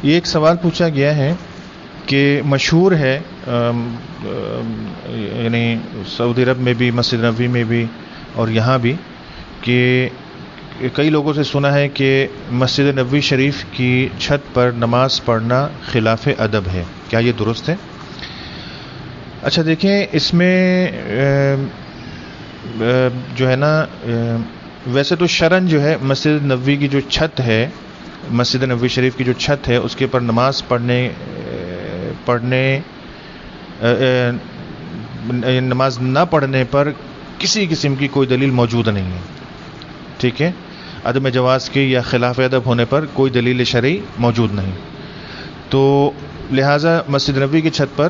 یہ ایک سوال پوچھا گیا ہے کہ مشہور ہے یعنی سعودی عرب میں بھی، مسجد نبوی میں بھی اور یہاں بھی، کہ کئی لوگوں سے سنا ہے کہ مسجد نبوی شریف کی چھت پر نماز پڑھنا خلاف ادب ہے. کیا یہ درست ہے؟ اچھا دیکھیں، اس میں جو ہے نا، ویسے تو شرعاً جو ہے مسجد نبوی کی جو چھت ہے، مسجد نبوی شریف کی جو چھت ہے، اس کے پر نماز نماز نہ پڑھنے پر کسی قسم کی کوئی دلیل موجود نہیں ہے. ٹھیک ہے، عدم جواز کی یا خلاف ادب ہونے پر کوئی دلیل شرعی موجود نہیں. تو لہٰذا مسجد نبوی کی چھت پر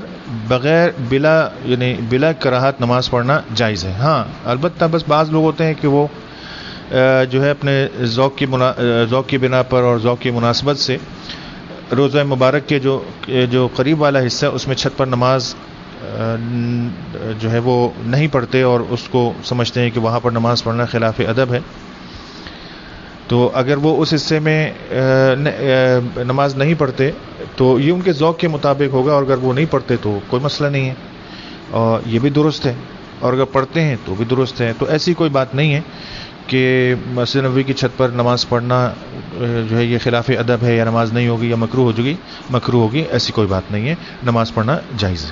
بلا کراہت نماز پڑھنا جائز ہے. ہاں البتہ بس بعض لوگ ہوتے ہیں کہ وہ جو ہے اپنے ذوق کی بنا پر اور ذوق کی مناسبت سے روزہ مبارک کے جو قریب والا حصہ ہے اس میں چھت پر نماز جو ہے وہ نہیں پڑھتے اور اس کو سمجھتے ہیں کہ وہاں پر نماز پڑھنا خلاف ادب ہے. تو اگر وہ اس حصے میں نماز نہیں پڑھتے تو یہ ان کے ذوق کے مطابق ہوگا، اور اگر وہ نہیں پڑھتے تو کوئی مسئلہ نہیں ہے، اور یہ بھی درست ہے، اور اگر پڑھتے ہیں تو بھی درست ہے. تو ایسی کوئی بات نہیں ہے کہ مسجد نبوی کی چھت پر نماز پڑھنا جو ہے یہ خلاف ادب ہے یا نماز نہیں ہوگی یا مکروہ ہوگی، ایسی کوئی بات نہیں ہے. نماز پڑھنا جائز ہے.